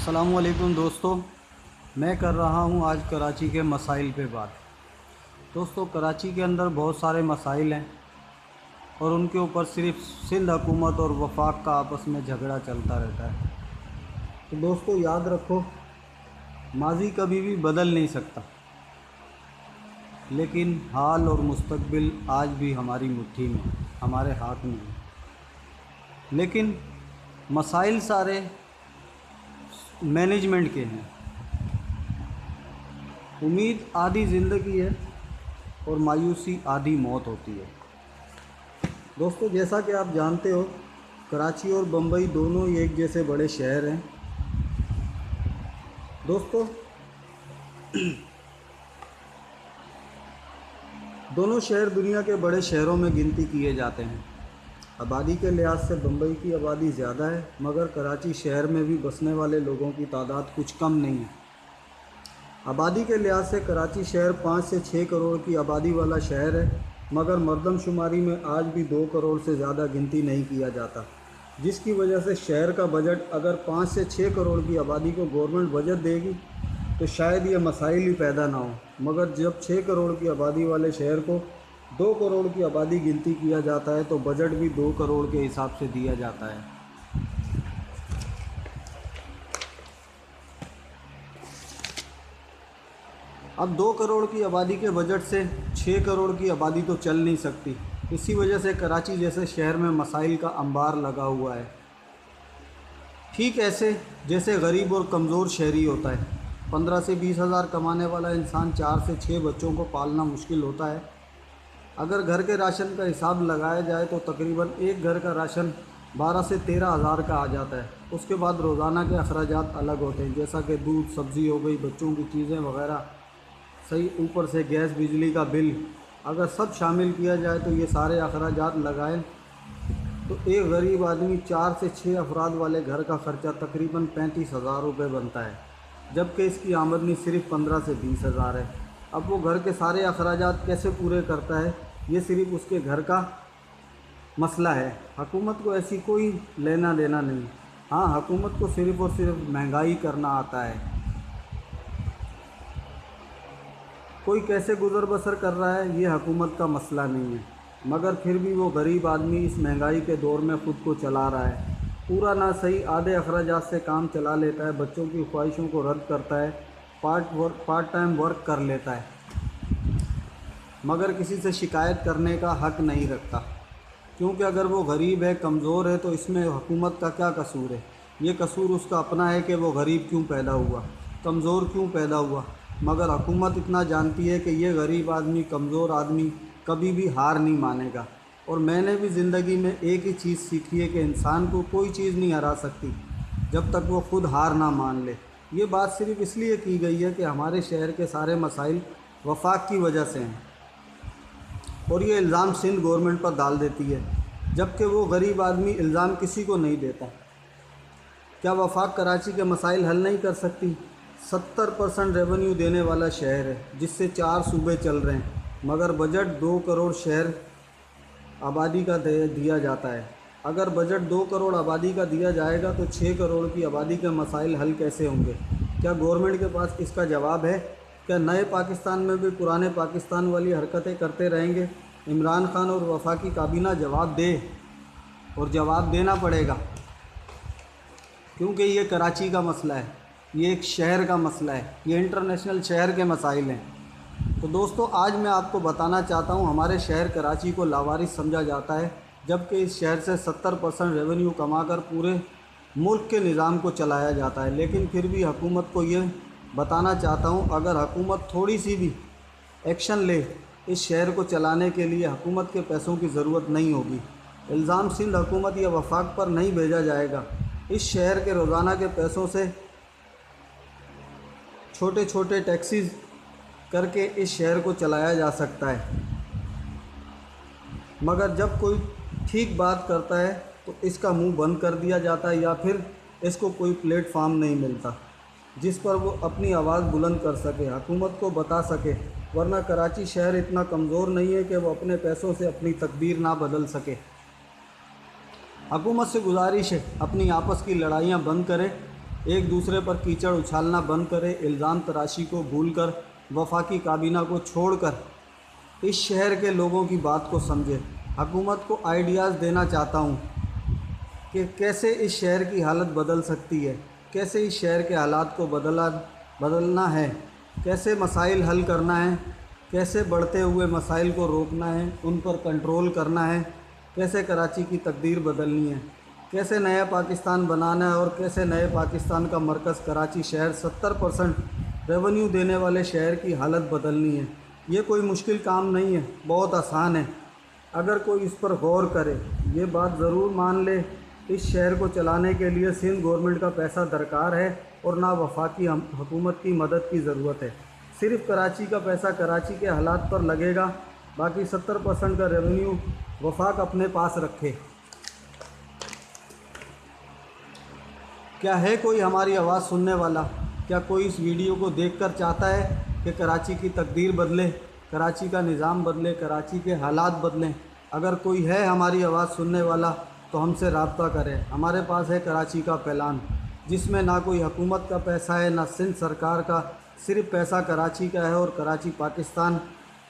अस्सलाम वालेकुम दोस्तों, मैं कर रहा हूं आज कराची के मसाइल पे बात। दोस्तों, कराची के अंदर बहुत सारे मसाइल हैं और उनके ऊपर सिर्फ सिंध हुकूमत और वफाक का आपस में झगड़ा चलता रहता है। तो दोस्तों याद रखो, माजी कभी भी बदल नहीं सकता, लेकिन हाल और मुस्तकबिल आज भी हमारी मुट्ठी में, हमारे हाथ में है। लेकिन मसाइल सारे मैनेजमेंट के हैं। उम्मीद आधी ज़िंदगी है और मायूसी आधी मौत होती है। दोस्तों, जैसा कि आप जानते हो, कराची और बम्बई दोनों ही एक जैसे बड़े शहर हैं। दोस्तों, दोनों शहर दुनिया के बड़े शहरों में गिनती किए जाते हैं। आबादी के लिहाज से बम्बई की आबादी ज़्यादा है, मगर कराची शहर में भी बसने वाले लोगों की तादाद कुछ कम नहीं है। आबादी के लिहाज से कराची शहर 5 से 6 करोड़ की आबादी वाला शहर है, मगर मर्दमशुमारी में आज भी 2 करोड़ से ज़्यादा गिनती नहीं किया जाता, जिसकी वजह से शहर का बजट अगर 5 से 6 करोड़ की आबादी को गवर्नमेंट बजट देगी तो शायद ये मसाइल ही पैदा ना हो। मगर जब 6 करोड़ की आबादी वाले शहर को 2 करोड़ की आबादी गिनती किया जाता है तो बजट भी 2 करोड़ के हिसाब से दिया जाता है। अब 2 करोड़ की आबादी के बजट से 6 करोड़ की आबादी तो चल नहीं सकती। इसी वजह से कराची जैसे शहर में मसाइल का अंबार लगा हुआ है। ठीक ऐसे जैसे गरीब और कमज़ोर शहरी होता है। 15 से 20 हज़ार कमाने वाला इंसान 4 से 6 बच्चों को पालना मुश्किल होता है। अगर घर के राशन का हिसाब लगाया जाए तो तकरीबन एक घर का राशन 12 से 13 हज़ार का आ जाता है। उसके बाद रोज़ाना के अखराजात अलग होते हैं, जैसा कि दूध, सब्ज़ी हो गई, बच्चों की चीज़ें वगैरह, सही ऊपर से गैस, बिजली का बिल। अगर सब शामिल किया जाए तो ये सारे अखराजात लगाएं तो एक गरीब आदमी 4 से 6 अफराद वाले घर का ख़र्चा तकरीबन 35,000 रुपये बनता है, जबकि इसकी आमदनी सिर्फ 15 से 20 हज़ार है। अब वो घर के सारे अखराजात कैसे पूरे करता है, ये सिर्फ उसके घर का मसला है। हुकूमत को ऐसी कोई लेना देना नहीं। हाँ, हुकूमत को सिर्फ़ और सिर्फ महंगाई करना आता है। कोई कैसे गुज़र बसर कर रहा है ये हुकूमत का मसला नहीं है, मगर फिर भी वो गरीब आदमी इस महंगाई के दौर में ख़ुद को चला रहा है। पूरा ना सही आधे अखराजात से काम चला लेता है, बच्चों की ख्वाहिशों को रद्द करता है, पार्ट टाइम वर्क कर लेता है, मगर किसी से शिकायत करने का हक़ नहीं रखता। क्योंकि अगर वो गरीब है, कमज़ोर है, तो इसमें हुकूमत का क्या कसूर है? ये कसूर उसका अपना है कि वो गरीब क्यों पैदा हुआ, कमज़ोर क्यों पैदा हुआ। मगर हुकूमत इतना जानती है कि ये गरीब आदमी, कमज़ोर आदमी कभी भी हार नहीं मानेगा। और मैंने भी ज़िंदगी में एक ही चीज़ सीखी है कि इंसान को कोई चीज़ नहीं हरा सकती जब तक वो ख़ुद हार ना मान ले। ये बात सिर्फ़ इसलिए की गई है कि हमारे शहर के सारे मसाइल वफाक की वजह से हैं, और ये इल्ज़ाम सिंध गवर्नमेंट पर डाल देती है, जबकि वो गरीब आदमी इल्ज़ाम किसी को नहीं देता। क्या वफाक कराची के मसाइल हल नहीं कर सकती? 70% रेवेन्यू देने वाला शहर है, जिससे 4 सूबे चल रहे हैं, मगर बजट 2 करोड़ शहर आबादी का दिया जाता है। अगर बजट 2 करोड़ आबादी का दिया जाएगा तो 6 करोड़ की आबादी के मसाइल हल कैसे होंगे? क्या गवर्नमेंट के पास इसका जवाब है? क्या नए पाकिस्तान में भी पुराने पाकिस्तान वाली हरकतें करते रहेंगे? इमरान खान और वफाकी काबीना जवाब दे, और जवाब देना पड़ेगा, क्योंकि ये कराची का मसला है, ये एक शहर का मसला है, ये इंटरनेशनल शहर के मसाइल हैं। तो दोस्तों, आज मैं आपको बताना चाहता हूँ, हमारे शहर कराची को लावारिस समझा जाता है, जबकि इस शहर से 70% रेवेन्यू कमाकर पूरे मुल्क के निज़ाम को चलाया जाता है। लेकिन फिर भी हुकूमत को ये बताना चाहता हूँ, अगर हुकूमत थोड़ी सी भी एक्शन ले, इस शहर को चलाने के लिए हुकूमत के पैसों की ज़रूरत नहीं होगी। इल्ज़ाम सिंध हुकूमत या वफाक पर नहीं भेजा जाएगा। इस शहर के रोज़ाना के पैसों से छोटे छोटे टैक्सीज़ करके इस शहर को चलाया जा सकता है, मगर जब कोई ठीक बात करता है तो इसका मुंह बंद कर दिया जाता है, या फिर इसको कोई प्लेटफार्म नहीं मिलता जिस पर वो अपनी आवाज़ बुलंद कर सके, हुकूमत को बता सके। वरना कराची शहर इतना कमज़ोर नहीं है कि वो अपने पैसों से अपनी तकदीर ना बदल सके। हुकूमत से गुजारिश है, अपनी आपस की लड़ाइयाँ बंद करे ایک دوسرے پر کیچڑ اچھالنا بند کرے، الزام تراشی کو بھول کر، وفاقی کابینہ کو چھوڑ کر اس شہر کے لوگوں کی بات کو سمجھے۔ حکومت کو آئیڈیاز دینا چاہتا ہوں کہ کیسے اس شہر کی حالت بدل سکتی ہے، کیسے اس شہر کے حالات کو بدلنا ہے، کیسے مسائل حل کرنا ہے، کیسے بڑھتے ہوئے مسائل کو روکنا ہے، ان پر کنٹرول کرنا ہے، کیسے کراچی کی تقدیر بدلنی ہے، کیسے نیا پاکستان بنانا ہے اور کیسے نئے پاکستان کا مرکز کراچی شہر 70% ریونیو دینے والے شہر کی حالت بدلنی ہے۔ یہ کوئی مشکل کام نہیں ہے، بہت آسان ہے اگر کوئی اس پر غور کرے۔ یہ بات ضرور مان لے، اس شہر کو چلانے کے لیے سندھ گورنمنٹ کا پیسہ درکار ہے اور نہ وفاقی حکومت کی مدد کی ضرورت ہے۔ صرف کراچی کا پیسہ کراچی کے حالات پر لگے گا، باقی 70% کا ریونیو وفاق اپنے پاس رکھے۔ کیا ہے کوئی ہماری آواز سننے والا؟ کیا کوئی اس ویڈیو کو دیکھ کر چاہتا ہے کہ کراچی کی تقدیر بدلے، کراچی کا نظام بدلے، کراچی کے حالات بدلیں؟ اگر کوئی ہے ہماری آواز سننے والا تو ہم سے رابطہ کریں۔ ہمارے پاس ہے کراچی کا پلان، جس میں نہ کوئی حکومت کا پیسہ ہے نہ سندھ سرکار کا، صرف پیسہ کراچی کا ہے اور کراچی پاکستان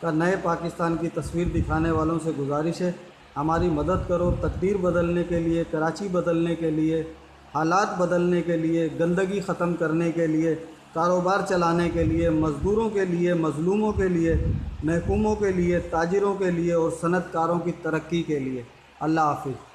کا نئے پاکستان کی تصویر دکھانے والوں سے گزارش ہے ہماری مدد کرو تقدیر بدلنے کے لیے، کراچی بدلنے کے لیے، حالات بدلنے کے لیے، گندگی ختم کرنے کے لیے، کاروبار چلانے کے لیے، مزدوروں کے لیے، مظلوموں کے لیے، محکوموں کے لیے، تاجروں کے لیے اور صنعت کاروں کی ترقی کے لیے۔ اللہ حافظ۔